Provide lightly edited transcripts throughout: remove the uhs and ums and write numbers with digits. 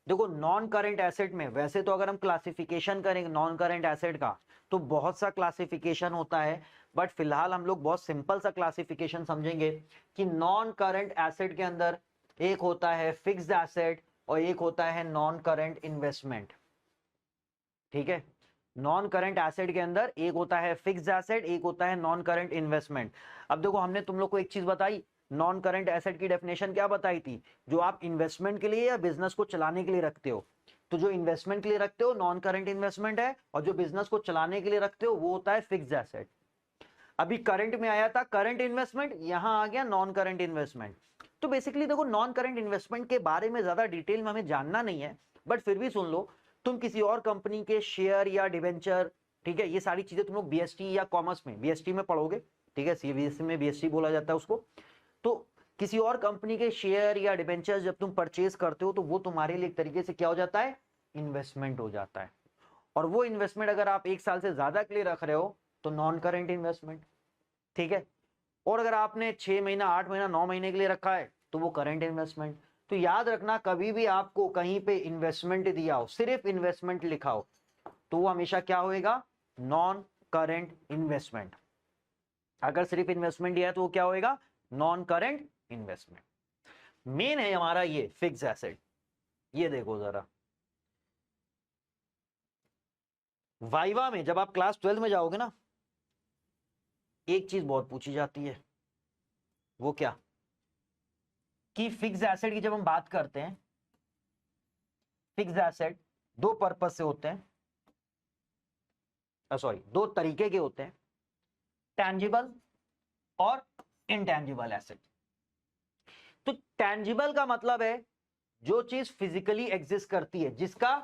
देखो non current asset में वैसे तो अगर हम क्लासिफिकेशन करेंगे नॉन करंट एसेट का तो बहुत सा क्लासिफिकेशन होता है, बट फिलहाल हम लोग बहुत सिंपल सा क्लासिफिकेशन समझेंगे कि नॉन करंट एसेट के अंदर एक होता है फिक्स्ड एसेट और एक होता है नॉन करंट इन्वेस्टमेंट। ठीक है, नॉन करंट एसेट के अंदर एक होता है फिक्स्ड एसेट, एक होता है नॉन करंट इन्वेस्टमेंट। अब देखो हमने तुम लोग को एक चीज बताई, नॉन करंट एसेट की डेफिनेशन क्या बताई थी, जो आप इन्वेस्टमेंट के लिए या बिजनेस को चलाने के लिए रखते हो। तो जो इन्वेस्टमेंट के लिए रखते हो नॉन करंट इन्वेस्टमेंट है, और जो बिजनेस को चलाने के लिए रखते हो वो होता है फिक्स्ड एसेट। अभी करंट में आया था करंट इन्वेस्टमेंट, यहां आ गया नॉन करंट इन्वेस्टमेंट। तो बेसिकली देखो नॉन करंट इन्वेस्टमेंट के बारे में ज्यादा डिटेल में हमें जानना नहीं है, बट फिर भी सुन लो, तुम किसी और कंपनी के शेयर या डिवेंचर, ठीक है, ये सारी चीजें तुम लोग बीएसटी या कॉमर्स में बीएसटी में पढ़ोगे, ठीक है, सीबीएसई में बीएसटी बोला जाता है उसको। तो किसी और कंपनी के शेयर या डिवेंचर जब तुम परचेज करते हो तो वो तुम्हारे लिए एक तरीके से क्या हो जाता है, इन्वेस्टमेंट हो जाता है। और वो इन्वेस्टमेंट अगर आप 1 साल से ज्यादा के लिए रख रहे हो तो नॉन करेंट इन्वेस्टमेंट, ठीक है। और अगर आपने 6 महीना 8 महीना 9 महीने के लिए रखा है तो वो करेंट इन्वेस्टमेंट। तो याद रखना कभी भी आपको कहीं पे इन्वेस्टमेंट दिया हो, सिर्फ इन्वेस्टमेंट लिखा हो, तो वो हमेशा क्या होएगा, नॉन करेंट इन्वेस्टमेंट। अगर सिर्फ इन्वेस्टमेंट दिया है तो वो क्या होएगा, नॉन करेंट इन्वेस्टमेंट। मेन है हमारा ये फिक्स एसेट। ये देखो जरा, वाइवा में जब आप क्लास 12 में जाओगे ना, एक चीज बहुत पूछी जाती है, वो क्या, कि फिक्स एसेट की जब हम बात करते हैं, फिक्स एसेट दो पर्पज से होते हैं, सॉरी दो तरीके के होते हैं, टैंजिबल और इनटैंजिबल एसेट। तो टैंजिबल का मतलब है जो चीज फिजिकली एग्जिस्ट करती है, जिसका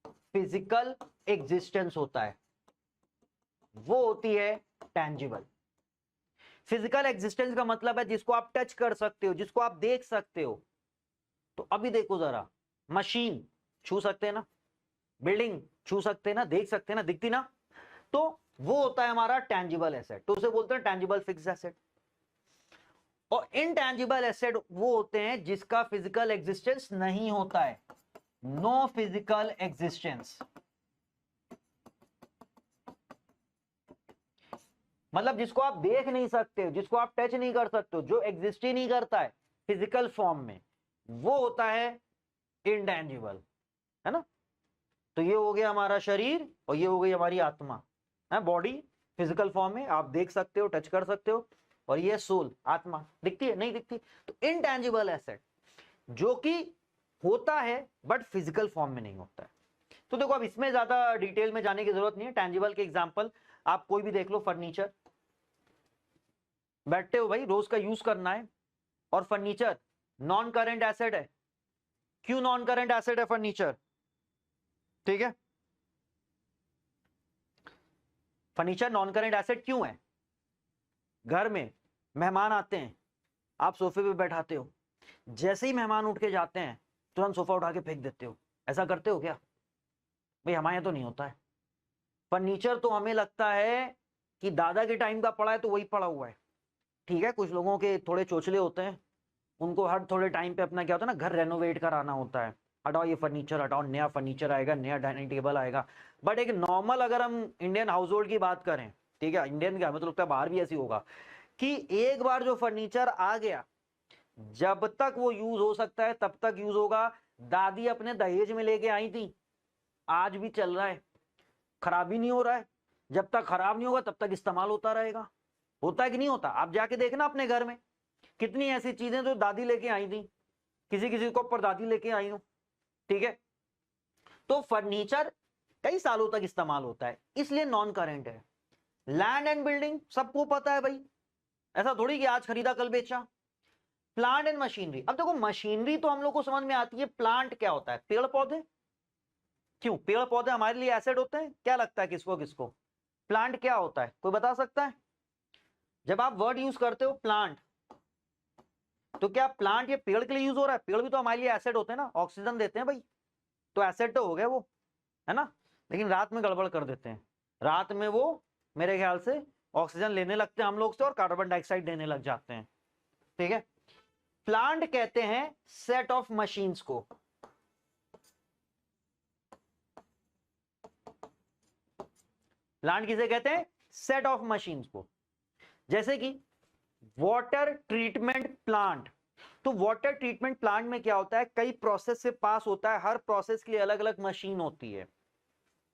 फिजिकल एग्जिस्टेंस होता है, वो होती है टैंजिबल। फिजिकल एग्जिस्टेंस का मतलब है जिसको आप टच कर सकते हो, जिसको आप देख सकते हो। तो अभी देखो जरा, मशीन छू सकते हैं ना, बिल्डिंग छू सकते हैं ना, देख सकते हैं ना, दिखती ना, तो वो होता है हमारा टैंजिबल एसेट, तो उसे बोलते हैं टैंजिबल फिक्स एसेट। और इनटैंजिबल एसेट वो होते हैं जिसका फिजिकल एग्जिस्टेंस नहीं होता है, नो फिजिकल एग्जिस्टेंस। मतलब जिसको आप देख नहीं सकते हो, जिसको आप टच नहीं कर सकते हो, जो एग्जिस्ट ही नहीं करता है फिजिकल फॉर्म में, वो होता है इनटैंजिबल, है ना। तो ये हो गया हमारा शरीर और ये हो गई हमारी आत्मा, है बॉडी फिजिकल फॉर्म में आप देख सकते हो, टच कर सकते हो, और ये सोल आत्मा दिखती है नहीं दिखती। तो इनटैंजिबल एसेट जो कि होता है बट फिजिकल फॉर्म में नहीं होता है। तो देखो अब इसमें ज्यादा डिटेल में जाने की जरूरत नहीं है, टैंजिबल के एग्जांपल आप कोई भी देख लो, फर्नीचर, बैठते हो भाई रोज का यूज करना है, और फर्नीचर नॉन करेंट एसेट है। क्यों नॉन करेंट एसेट है फर्नीचर, ठीक है, फर्नीचर नॉन करेंट एसेट क्यों है, घर में मेहमान आते हैं, आप सोफे पे बैठाते हो, जैसे ही मेहमान उठ के जाते हैं तुरंत सोफा उठा के फेंक देते हो, ऐसा करते हो क्या, भाई हमारे यहाँ तो नहीं होता है। फर्नीचर तो हमें लगता है कि दादा के टाइम का पड़ा है तो वही पड़ा हुआ है, ठीक है, कुछ लोगों के थोड़े चोचले होते हैं, उनको हर थोड़े टाइम पे अपना क्या होता है ना, घर रेनोवेट कराना होता है, हटाओ ये फर्नीचर हटाओ, नया फर्नीचर आएगा, नया डाइनिंग टेबल आएगा। बट एक नॉर्मल अगर हम इंडियन हाउस होल्ड की बात करें, ठीक है, इंडियन क्या हमें तो लगता है बाहर भी ऐसी होगा, कि एक बार जो फर्नीचर आ गया जब तक वो यूज हो सकता है तब तक यूज होगा। दादी अपने दहेज में लेके आई थी, आज भी चल रहा है, खराबी नहीं हो रहा है, जब तक खराब नहीं होगा तब तक इस्तेमाल होता रहेगा। होता है कि नहीं होता, आप जाके देखना अपने घर में कितनी ऐसी चीजें जो दादी लेके आई थी, किसी किसी को परदादी लेके आई हो, ठीक है। तो फर्नीचर कई सालों तक इस्तेमाल होता है, इसलिए नॉन करेंट है। लैंड एंड बिल्डिंग सबको पता है भाई, ऐसा थोड़ी कि आज खरीदा कल बेचा। प्लांट एंड मशीनरी, अब देखो मशीनरी तो हम लोग को समझ में आती है, प्लांट क्या होता है, पेड़ पौधे। क्यों पेड़ पौधे हमारे लिए एसिड होते हैं, क्या लगता है किसको किसको, प्लांट क्या होता है, कोई बता सकता है। जब आप वर्ड यूज करते हो प्लांट, तो क्या प्लांट ये पेड़ के लिए यूज हो रहा है, पेड़ भी तो हमारे लिए एसिड होते हैं ना, ऑक्सीजन देते हैं भाई, तो एसिड तो हो गया वो, है ना। लेकिन रात में गड़बड़ कर देते हैं, रात में वो मेरे ख्याल से ऑक्सीजन लेने लगते हैं हम लोग से और कार्बन डाइऑक्साइड देने लग जाते हैं, ठीक है। प्लांट कहते हैं सेट ऑफ मशीन्स को, प्लांट किसे कहते हैं? सेट ऑफ मशीन्स को। जैसे कि वाटर ट्रीटमेंट प्लांट। तो वाटर ट्रीटमेंट प्लांट में क्या होता है, कई प्रोसेस से पास होता है, हर प्रोसेस के लिए अलग अलग मशीन होती है,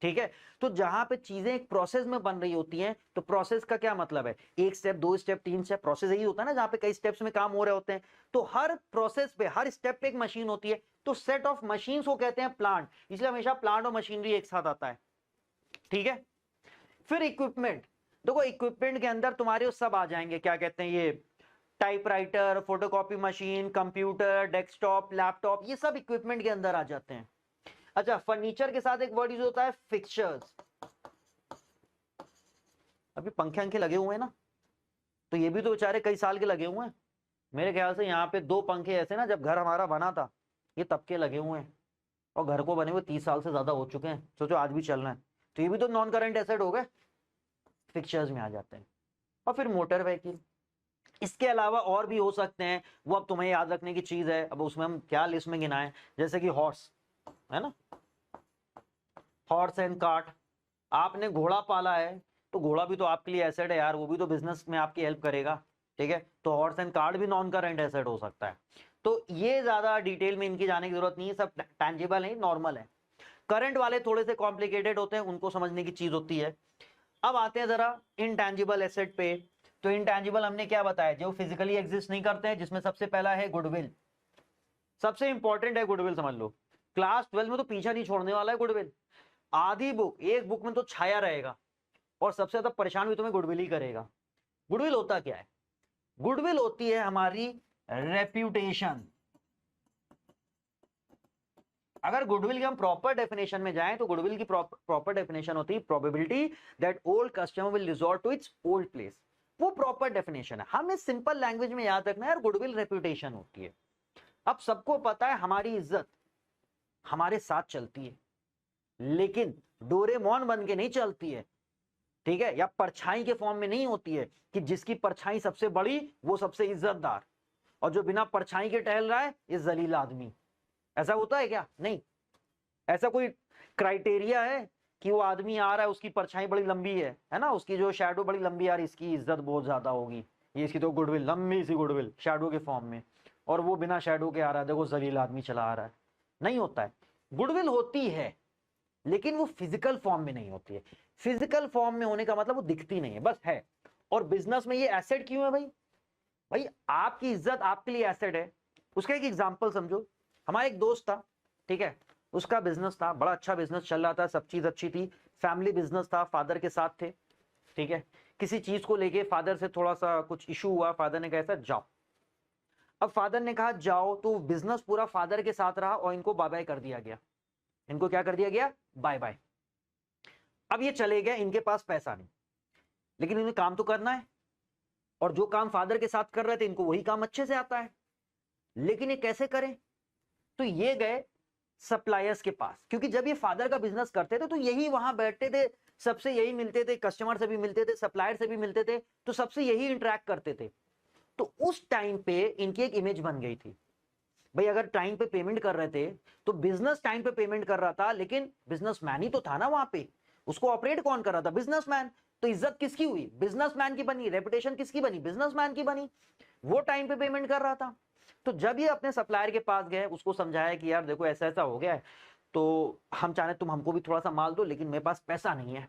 ठीक है। तो जहां पे चीजें एक प्रोसेस में बन रही होती हैं, तो प्रोसेस का क्या मतलब है, एक स्टेप, दो स्टेप, तीन स्टेप, प्रोसेस यही होता है ना, जहां पे कई स्टेप्स में काम हो रहे होते हैं। तो हर प्रोसेस पे, हर स्टेप पे एक मशीन होती है, तो सेट ऑफ मशीन को कहते हैं प्लांट। इसलिए हमेशा प्लांट और मशीनरी एक साथ आता है, ठीक है। फिर इक्विपमेंट। देखो इक्विपमेंट के अंदर तुम्हारे सब आ जाएंगे, क्या कहते हैं ये, typewriter, photocopy machine, computer, desktop, laptop, ये सब इक्विपमेंट के अंदर आ जाते हैं। अच्छा, फर्नीचर के साथ एक वर्ड यूज होता है फिक्सचर्स। अभी पंखे अंखे लगे हुए हैं ना, तो ये भी तो बेचारे कई साल के लगे हुए हैं। मेरे ख्याल से यहाँ पे 2 पंखे ऐसे ना, जब घर हमारा बना था, ये तब के लगे हुए हैं, और घर को बने हुए 30 साल से ज्यादा हो चुके हैं, सोचो आज भी चल रहे हैं। तो ये भी तो नॉन करंट एसेट हो गए, फिक्सचर्स में आ जाते हैं। और फिर मोटर व्हीकल, इसके अलावा और भी हो सकते हैं, वो अब तुम्हें याद रखने की चीज है, अब उसमें हम क्या लिस्ट में गिनाएं। जैसे कि हॉर्स है ना, हॉर्स एंड कार्ट। आपने घोड़ा पाला है, तो घोड़ा भी तो आपके लिए एसेट है यार, वो भी तो बिजनेस में आपकी हेल्प करेगा, ठीक है। तो हॉर्स एंड कार्ट भी नॉन करंट एसेट हो सकता है। तो ये ज्यादा डिटेल में इनकी जाने की जरूरत नहीं है, सब टैंजिबल है, नॉर्मल है। करंट वाले थोड़े से कॉम्प्लिकेटेड होते हैं, उनको समझने की चीज होती है। अब आते हैं जरा इनटैंजिबल एसेट पे। तो इनटैंजिबल हमने क्या बताया, जो फिजिकली एग्जिस्ट नहीं करते हैं, जिसमें सबसे पहला है गुडविल। सबसे इंपॉर्टेंट है गुडविल, समझ लो। क्लास 12 में तो पीछा नहीं छोड़ने वाला है गुडविल। आधी बुक, एक बुक में तो छाया रहेगा, और सबसे ज्यादा परेशान भी तुम्हें गुडविल ही करेगा। गुडविल होता क्या है? गुडविल होती है हमारी रेप्यूटेशन। अगर गुडविल की हम प्रॉपर डेफिनेशन में जाएं, तो गुडविल की प्रॉपर डेफिनेशन होती है probability that old customer will resort to its old place. वो प्रॉपर डेफिनेशन है, हमें सिंपल लैंग्वेज में याद रखना है यार, गुडविल रेप्यूटेशन होती है। अब सबको पता है हमारी इज्जत हमारे साथ चलती है, लेकिन डोरेमोन बन के नहीं चलती है, ठीक है, या परछाई के फॉर्म में नहीं होती है कि जिसकी परछाई सबसे बड़ी वो सबसे इज्जतदार, और जो बिना परछाई के टहल रहा है ये जलील आदमी। ऐसा होता है क्या? नहीं। ऐसा कोई क्राइटेरिया है कि वो आदमी आ रहा है, उसकी परछाई बड़ी लंबी है ना, उसकी जो शैडो बड़ी लंबी आ रही है, इसकी इज्जत बहुत ज्यादा होगी, ये इसकी तो गुडविल, लंबी सी गुडविल शैडो के फॉर्म में, और वो बिना शैडो के आ रहा है, देखो जलील आदमी चला आ रहा है। नहीं होता है। गुडविल होती है, लेकिन वो फिजिकल फॉर्म में नहीं होती है। फिजिकल फॉर्म में होने का मतलब वो दिखती नहीं है, बस है। और बिजनेस में ये एसेट क्यों है भाई? भाई आपकी इज्जत आपके लिए एसेट है। उसका एक एग्जांपल समझो। हमारा एक दोस्त था, ठीक है, उसका बिजनेस था, बड़ा अच्छा बिजनेस चल रहा था, सब चीज अच्छी थी, फैमिली बिजनेस था, फादर के साथ थे, ठीक है। किसी चीज को लेके फादर से थोड़ा सा कुछ इशू हुआ, फादर ने कहा ऐसा जाओ। अब फादर ने कहा जाओ, तो बिजनेस पूरा फादर के साथ रहा, और इनको बाय बाय कर दिया गया। इनको क्या कर दिया गया? Bye bye. अब ये चले गए, इनके पास पैसा नहीं, लेकिन इन्हें काम तो करना है, और जो काम फादर के साथ कर रहे थे इनको वही काम अच्छे से आता है, लेकिन ये कैसे करें? तो ये गए सप्लायर्स के पास, क्योंकि जब ये फादर का बिजनेस करते थे तो यही वहां बैठते थे, सबसे यही मिलते थे, कस्टमर से भी मिलते थे, सप्लायर से भी मिलते थे, तो सबसे यही इंटरेक्ट करते थे। तो उस टाइम पे इनकी एक इमेज बन गई थी, भाई अगर टाइम पे पेमेंट कर रहे थे तो बिजनेस टाइम पे पेमेंट कर रहा था, लेकिन बिजनेसमैन ही तो था ना वहां पे, उसको ऑपरेट कौन कर रहा था? बिजनेसमैन। तो इज्जत किसकी हुई? बिजनेसमैन की बनी। रेपुटेशन किसकी बनी? बिजनेसमैन की बनी। वो टाइम पे पेमेंट कर रहा था। तो जब ये अपने सप्लायर के पास गए, उसको समझाया कि यार देखो ऐसा ऐसा हो गया है, तो हम चाहते तुम हमको भी थोड़ा सा माल दो, लेकिन मेरे पास पैसा नहीं है।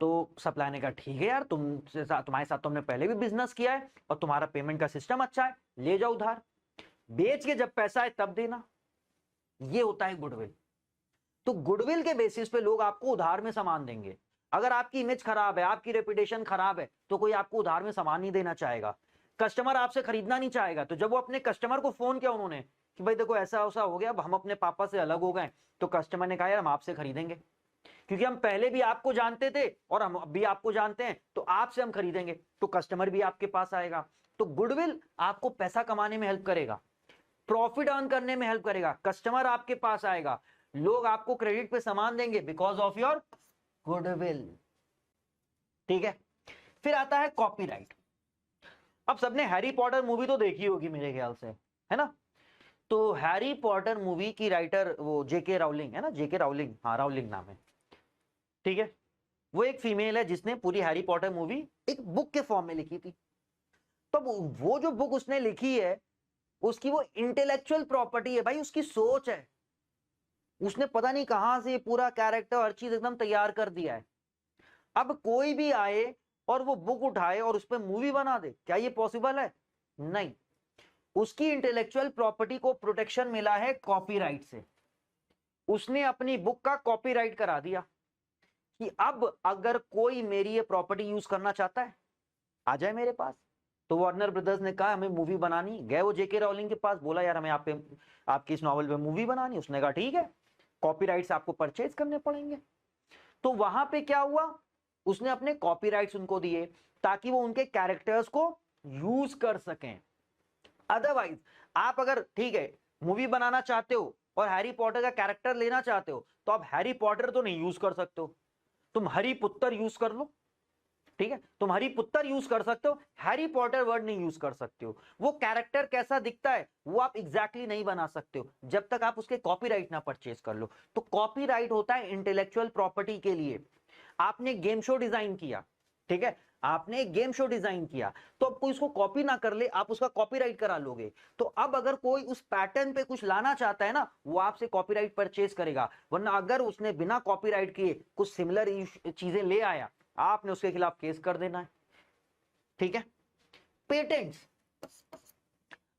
तो सप्लायर ने कहा ठीक है यार, तुम्हारे साथ तो हमने पहले भी बिजनेस किया है, और तुम्हारा पेमेंट का सिस्टम अच्छा है, ले जाओ उधार, बेच के जब पैसा है तब देना। ये होता है गुडविल। तो गुडविल के बेसिस पे लोग आपको उधार में सामान देंगे। अगर आपकी इमेज खराब है, आपकी रेपुटेशन खराब है, तो कोई आपको उधार में सामान नहीं देना चाहेगा, कस्टमर आपसे खरीदना नहीं चाहेगा। तो जब वो अपने कस्टमर को फोन किया उन्होंने कि भाई देखो ऐसा ऐसा हो गया, अब हम अपने पापा से अलग हो गए, तो कस्टमर ने कहा यार हम आपसे खरीदेंगे, क्योंकि हम पहले भी आपको जानते थे और हम अब भी आपको जानते हैं, तो आपसे हम खरीदेंगे, तो कस्टमर भी आपके पास आएगा। तो गुडविल आपको पैसा कमाने में हेल्प करेगा, प्रॉफिट अर्न करने में हेल्प करेगा, कस्टमर आपके पास आएगा, लोग आपको क्रेडिट पे सामान देंगे बिकॉज ऑफ योर गुडविल, ठीक है। फिर आता है कॉपीराइट। अब सबने हैरी पॉटर मूवी तो देखी होगी मेरे ख्याल से, है ना। तो हैरी पॉटर मूवी की राइटर वो जेके राउलिंग है ना, जेके राउलिंग, हाँ राउलिंग नाम है, ठीक है। वो एक फीमेल है जिसने पूरी हैरी पॉटर मूवी एक बुक के फॉर्म में लिखी थी। तो वो जो बुक उसने लिखी है उसकी वो इंटेलेक्चुअल प्रॉपर्टी है भाई, उसकी सोच है। उसने पता नहीं कहां से पूरा कैरेक्टर हर चीज एकदम तैयार कर दिया है। अब कोई भी आए और वो बुक उठाए और उस पर मूवी बना दे, क्या ये पॉसिबल है? नहीं। उसकी इंटेलेक्चुअल प्रॉपर्टी को प्रोटेक्शन मिला है कॉपीराइट से। उसने अपनी बुक का कॉपीराइट करा दिया कि अब अगर कोई मेरी ये प्रॉपर्टी यूज करना चाहता है आ जाए मेरे पास। तो वार्नर ब्रदर्स ने कहा हमें मूवी बनानी, गए वो जेके राउलिंग के पास, बोला यार हमें आप पे आपकी इस नॉवल पे मूवी बनानी। उसने कहा ठीक है, कॉपीराइट्स आपको परचेज करने पड़ेंगे। तो वहां पे क्या हुआ, उसने अपने कॉपीराइट्स उनको दिए ताकि वो उनके कैरेक्टर्स को यूज कर सकें। अदरवाइज आप अगर ठीक है मूवी बनाना चाहते हो और हैरी पॉटर का कैरेक्टर लेना चाहते हो तो आप हैरी पॉटर तो नहीं यूज कर सकते हो, तुम हरी पुत्तर यूज कर लो। ठीक है, तुम हरी पुत्तर यूज कर सकते हो, हैरी पॉटर वर्ड नहीं यूज कर सकते हो। वो कैरेक्टर कैसा दिखता है वो आप एग्जैक्टली नहीं बना सकते हो जब तक आप उसके कॉपीराइट ना परचेज कर लो। तो कॉपीराइट होता है इंटेलेक्चुअल प्रॉपर्टी के लिए। आपने गेम शो डिजाइन किया, ठीक है, आपने एक गेम शो डिजाइन किया, तो अब कोई उसको कॉपी ना कर ले, आप उसका कॉपीराइट करा लोगे। तो अब अगर कोई उस पैटर्न पे कुछ लाना चाहता है ना, वो आपसे कॉपीराइट परचेज करेगा। वरना अगर उसने बिना कॉपीराइट किए कुछ सिमिलर चीजें ले आया, आपने उसके खिलाफ केस कर देना है। ठीक है। पेटेंट्स,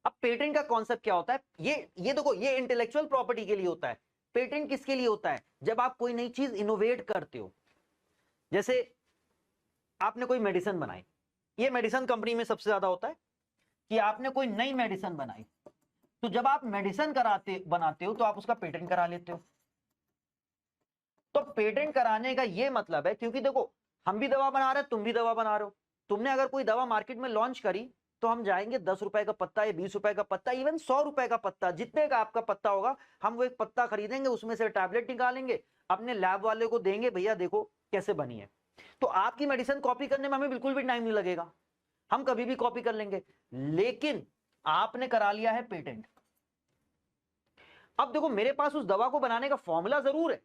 अब पेटेंट का कॉन्सेप्ट क्या होता है, ये देखो, ये इंटेलेक्चुअल प्रॉपर्टी के लिए होता है। पेटेंट किसके लिए होता है? जब आप कोई नई चीज इनोवेट करते हो। जैसे आपने कोई मेडिसिन बनाई, ये मेडिसिन कंपनी में सबसे ज्यादा होता है कि आपने कोई नई मेडिसिन बनाई, तो जब आप मेडिसिन बनाते हो तो आप उसका पेटेंट करा लेते हो। तो पेटेंट कराने का ये मतलब है, क्योंकि देखो हम भी दवा बना रहे हैं, तुम भी दवा बना रहे हो। तुमने अगर कोई दवा मार्केट में लॉन्च करी तो हम जाएंगे 10 रुपए का पत्ता या 20 रुपए का पत्ता, इवन 100 रुपए का पत्ता, जितने का आपका पत्ता होगा, हम वो एक पत्ता खरीदेंगे, उसमें से टैबलेट निकालेंगे, अपने लैब वाले को देंगे, भैया देखो कैसे बनी है। तो आपकी मेडिसिन कॉपी करने में हमें बिल्कुल भी टाइम नहीं लगेगा, हम कभी भी कॉपी कर लेंगे। लेकिन आपने करा लिया है पेटेंट। अब देखो मेरे पास उस दवा को बनाने का फॉर्मूला जरूर है,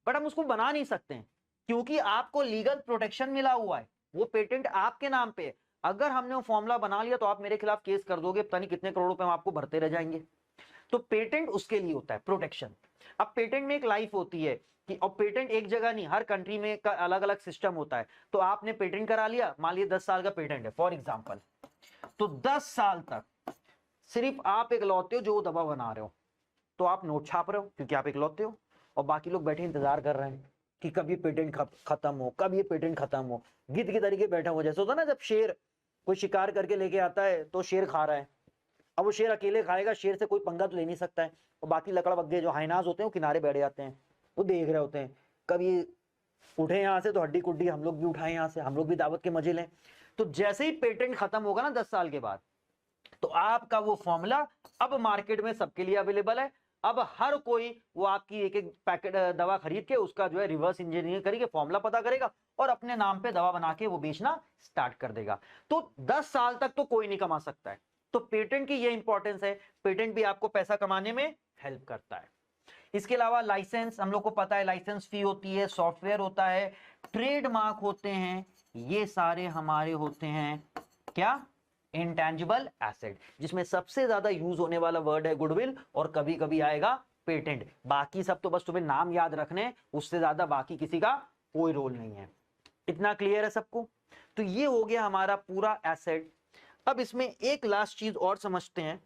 बट हम उसको बना नहीं सकते हैं क्योंकि आपको लीगल प्रोटेक्शन मिला हुआ है, वो पेटेंट आपके नाम पे है। अगर हमने वो फॉर्मूला बना लिया तो आप मेरे खिलाफ केस कर दोगे, पता नहीं कितने करोड़ रुपए हम आपको भरते रह जाएंगे। तो पेटेंट उसके लिए होता है, प्रोटेक्शन। अब पेटेंट में एक लाइफ होती है कि, और पेटेंट एक जगह नहीं, हर कंट्री में का अलग अलग सिस्टम होता है। तो आपने पेटेंट करा लिया, मान लिया 10 साल का पेटेंट है फॉर एग्जाम्पल, तो 10 साल तक सिर्फ आप इकलौते हो जो वो दवा बना रहे हो। तो आप नोट छाप रहे हो क्योंकि आप इकलौते हो, और बाकी लोग बैठे इंतजार कर रहे हैं कि कब ये पेटेंट खत्म हो, कब ये पेटेंट खत्म हो। गिद्ध के तरीके बैठा हो, जैसे होता ना जब शेर कोई शिकार करके लेके आता है तो शेर खा रहा है, अब वो शेर अकेले खाएगा, शेर से कोई पंगा तो ले नहीं सकता है, और बाकी लकड़बग्गे जो हाइनाज होते हैं वो किनारे बैठे जाते हैं, वो देख रहे होते हैं कब ये उठे यहाँ से तो हड्डी कुड्डी हम लोग भी उठाएं यहाँ से, हम लोग भी दावत के मजे लें। तो जैसे ही पेटेंट खत्म होगा ना 10 साल के बाद, तो आपका वो फॉर्मूला अब मार्केट में सबके लिए अवेलेबल है। अब हर कोई वो आपकी एक एक पैकेट दवा खरीद के उसका जो है रिवर्स इंजीनियरिंग करके फॉर्मूला पता करेगा और अपने नाम पे दवा बना के वो बेचना स्टार्ट कर देगा। तो 10 साल तक तो कोई नहीं कमा सकता है। तो पेटेंट की ये इंपॉर्टेंस है, पेटेंट भी आपको पैसा कमाने में हेल्प करता है। इसके अलावा लाइसेंस, हम लोग को पता है लाइसेंस फी होती है, सॉफ्टवेयर होता है, ट्रेडमार्क होते हैं, ये सारे हमारे होते हैं क्या, इंटेंजिबल एसेट, जिसमें सबसे ज्यादा यूज होने वाला वर्ड है गुडविल, और कभी कभी आएगा पेटेंट। बाकी सब तो बस तुम्हें नाम याद रखने, उससे ज्यादा बाकी किसी का कोई रोल नहीं है। इतना क्लियर है सबको? तो ये हो गया हमारा पूरा एसेट। अब इसमें एक लास्ट चीज और समझते हैं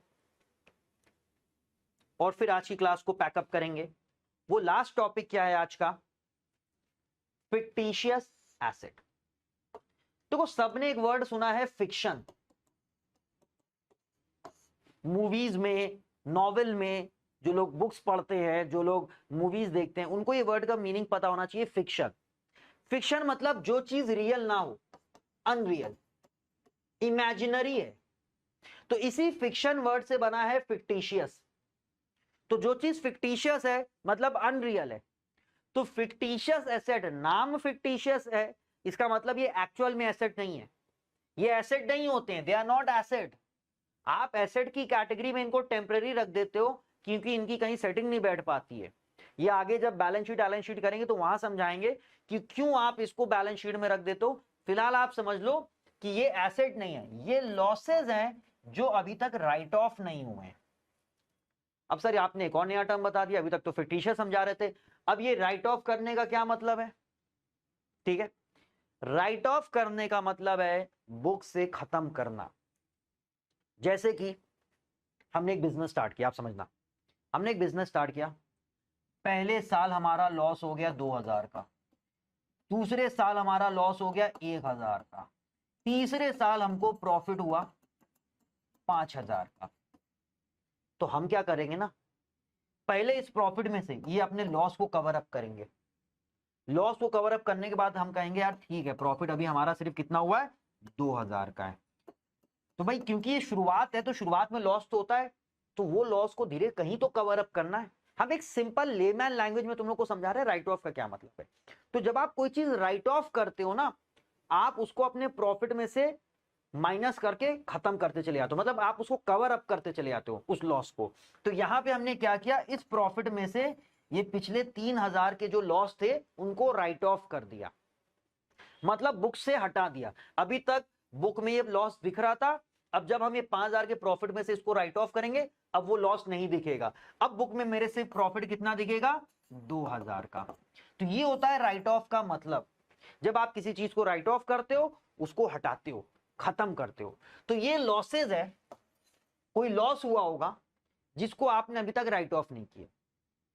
और फिर आज की क्लास को पैकअप करेंगे। वो लास्ट टॉपिक क्या है आज का, फिक्टिशियस एसेट। देखो सबने एक वर्ड सुना है फिक्शन, मूवीज में, नॉवेल में, जो लोग बुक्स पढ़ते हैं, जो लोग मूवीज देखते हैं, उनको ये वर्ड का मीनिंग पता होना चाहिए, फिक्शन। फिक्शन मतलब जो चीज रियल ना हो, अनरियल, इमेजिनरी है। तो इसी फिक्शन वर्ड से बना है फिक्टिशियस। तो जो चीज फिक्टिशियस है मतलब अनरियल है। तो फिक्टिशियस एसेट, नाम फिक्टिशियस है, इसका मतलब ये एक्चुअल में एसेट नहीं है। ये एसेट नहीं होते हैं, दे आर नॉट एसेट। आप एसेट की कैटेगरी में इनको टेम्पररी रख देते हो क्योंकि इनकी कहीं सेटिंग नहीं बैठ पाती है। ये आगे जब बैलेंस शीट करेंगे तो वहां समझाएंगे कि क्यों आप इसको बैलेंस शीट में रख देते हो। फिलहाल आप समझ लो कि ये एसेट नहीं है, ये लॉसेज हैं जो अभी तक राइट ऑफ नहीं हुए हैं। अब सर आपने एक और नया टर्म बता दिया, अभी तक तो फिक्टिशियस समझा रहे थे। अब ये राइट ऑफ करने का क्या मतलब है? ठीक है, राइट ऑफ करने का मतलब है बुक से खत्म करना। जैसे कि हमने एक बिजनेस स्टार्ट किया, आप समझना, हमने एक बिजनेस स्टार्ट किया, पहले साल हमारा लॉस हो गया 2000 का, दूसरे साल हमारा लॉस हो गया 1000 का, तीसरे साल हमको प्रॉफिट हुआ 5000 का। तो हम क्या करेंगे ना, पहले इस प्रॉफिट में से ये अपने लॉस को कवर अप करेंगे। लॉस को कवर अप करने के बाद हम कहेंगे यार ठीक है, प्रॉफिट अभी हमारा सिर्फ कितना हुआ है, 2000 का है। तो भाई क्योंकि ये शुरुआत है तो शुरुआत में लॉस तो होता है, तो वो लॉस को धीरे कहीं तो कवर अप करना है। हम एक सिंपल लेमैन लैंग्वेज में तुम लोग को समझा रहे हैं राइट ऑफ का क्या मतलब है। तो जब आप कोई चीज राइट ऑफ करते हो ना, आप उसको अपने प्रॉफिट में से माइनस करके खत्म करते चले जाते हो, मतलब आप उसको कवर अप करते चले जाते हो उस लॉस को। तो यहां पे हमने क्या किया, इस प्रॉफिट में से ये पिछले 3000 के जो लॉस थे उनको राइट ऑफ कर दिया, मतलब बुक से हटा दिया। अभी तक बुक में ये लॉस दिख रहा था, अब जब हम ये 5000 के प्रॉफिट में से इसको राइट ऑफ करेंगे, अब वो लॉस नहीं दिखेगा। अब बुक में मेरे से प्रॉफिट कितना दिखेगा, 2000 का। तो ये होता है राइट ऑफ का मतलब। जब आप किसी चीज को राइट ऑफ करते हो, उसको हटाते हो, खत्म करते हो। तो ये लॉसेज है, कोई लॉस हुआ होगा जिसको आपने अभी तक राइट ऑफ नहीं किया।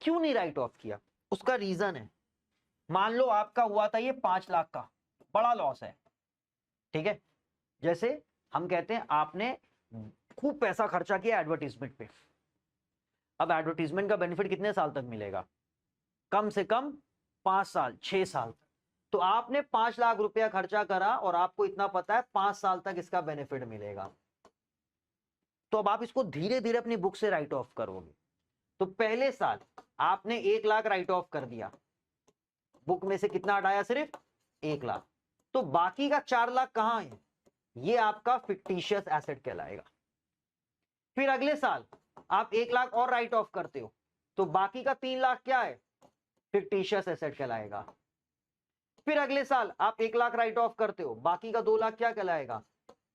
क्यों नहीं राइट ऑफ किया, उसका रीजन है। मान लो आपका हुआ था ये 5 लाख का, बड़ा लॉस है, ठीक है। जैसे हम कहते हैं आपने खूब पैसा खर्चा किया एडवर्टीजमेंट पे, अब एडवर्टीजमेंट का बेनिफिट कितने साल तक मिलेगा, कम से कम 5 साल 6 साल। तो आपने 5 लाख रुपया खर्चा करा और आपको इतना पता है 5 साल तक इसका बेनिफिट मिलेगा। तो अब आप इसको धीरे धीरे अपनी बुक से राइट ऑफ करोगे। तो पहले साल आपने 1 लाख राइट ऑफ कर दिया, बुक में से कितना हटाया, सिर्फ 1 लाख। तो बाकी का 4 लाख कहां है, ये आपका फिक्टिशियस एसेट कहलाएगा। फिर अगले साल आप 1 लाख और राइट ऑफ करते हो, तो बाकी का 3 लाख क्या है, फिक्टिशियस एसेट कहलाएगा। फिर अगले साल आप 1 लाख राइट ऑफ करते हो, बाकी का 2 लाख क्या कहलाएगा,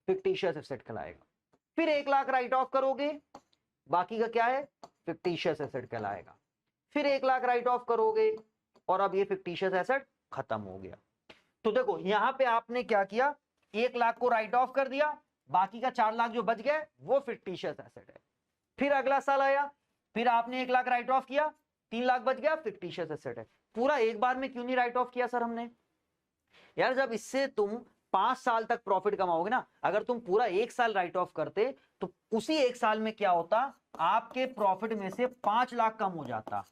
फिक्टिशियस एसेट कहलाएगा। फिर 1 लाख राइट ऑफ करोगे, बाकी का क्या है, फिक्टिशियस एसेट कहलाएगा। फिर 1 लाख राइट ऑफ करोगे और अब ये फिक्टिशियस एसेट खत्म हो गया। तो देखो यहां पे आपने क्या किया, 1 लाख को राइट ऑफ कर दिया, बाकी का 4 लाख जो बच गया वो फिक्टिशियस एसेट है। फिर अगला साल आया, फिर आपने 1 लाख राइट ऑफ किया, 3 लाख बच गया, फिक्टिशियस एसेट है। पूरा एक बार में क्यों नहीं राइट ऑफ किया सर हमने, यार जब इससे तुम 5 साल तक प्रॉफिट कमाओगे ना, अगर तुम पूरा 1 साल राइट ऑफ करते तो उसी 1 साल में क्या होता, आपके प्रॉफिट में से 5 लाख कम हो जाता।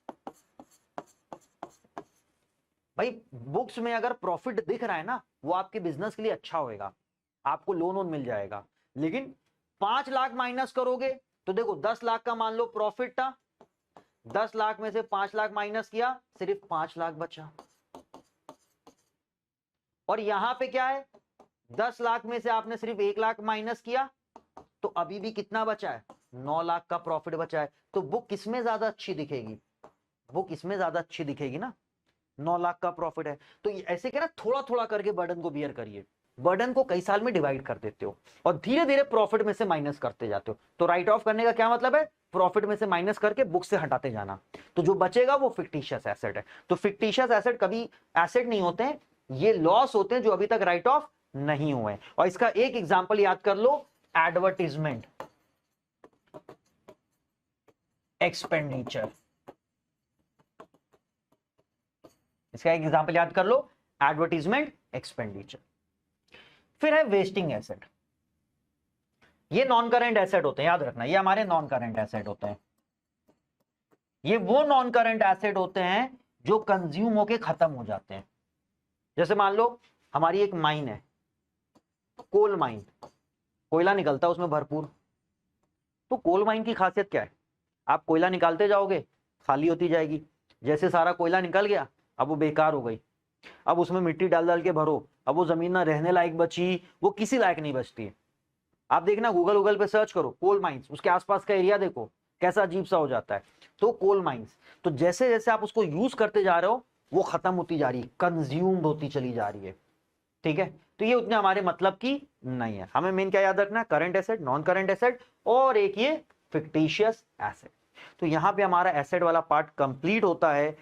भाई बुक्स में अगर प्रॉफिट दिख रहा है ना, वो आपके बिजनेस के लिए अच्छा होएगा, आपको लोन मिल जाएगा। लेकिन 5 लाख माइनस करोगे तो देखो 10 लाख का मान लो प्रॉफिट था, 10 लाख में से 5 लाख माइनस किया, सिर्फ 5 लाख बचा। और यहां पे क्या है, 10 लाख में से आपने सिर्फ 1 लाख माइनस किया, तो अभी भी कितना बचा है, 9 लाख का प्रॉफिट बचा है। तो बुक किसमें ज्यादा अच्छी दिखेगी, बुक इसमें ज्यादा अच्छी दिखेगी ना, 9 लाख का प्रॉफिट है। तो ऐसे क्या ना, थोड़ा थोड़ा करके बर्डन को बियर करिए, बर्डन को कई साल में डिवाइड कर देते हो और धीरे धीरे प्रॉफिट में से माइनस करते जाते हो। तो राइट ऑफ करने का क्या मतलब है, प्रॉफिट में से माइनस करके बुक से हटाते जाना, तो जो बचेगा वो फिक्टिशियस एसेट है। तो फिक्टिशियस एसेट कभी एसेट नहीं होते हैं, ये लॉस होते हैं जो अभी तक राइट ऑफ नहीं हुए। और इसका एक एग्जांपल याद कर लो, एडवर्टीजमेंट एक्सपेंडिचर, इसका एक एग्जांपल याद कर लो, एडवर्टीजमेंट एक्सपेंडिचर। फिर है वेस्टिंग एसेट, ये नॉन करेंट एसेट होते हैं, याद रखना ये हमारे नॉन करेंट एसेट होते हैं। ये वो नॉन करेंट एसेट होते हैं जो कंज्यूम होके खत्म हो जाते हैं। जैसे मान लो हमारी एक माइन है, कोल माइन, कोयला निकलता है उसमें भरपूर। तो कोल माइन की खासियत क्या है, आप कोयला निकालते जाओगे, खाली होती जाएगी, जैसे सारा कोयला निकल गया अब वो बेकार हो गई, अब उसमें मिट्टी डाल डाल के भरो, अब वो जमीन ना रहने लायक बची, वो किसी लायक नहीं बचती है। आप देखना गूगल पे सर्च करो कोल माइंस, उसके आसपास का एरिया देखो, कैसा अजीब सा हो जाता है। तो कोल माइंस, तो जैसे जैसे आप उसको यूज करते जा रहे हो वो खत्म होती जा रही है, कंज्यूम्ड होती चली जा रही है, ठीक है। तो ये उतने हमारे मतलब की नहीं है। हमें मेन क्या याद रखना है, current asset, non current asset और एक ये फिक्टिशियस एसेट। तो यहां पे हमारा एसेट वाला पार्ट कंप्लीट होता है।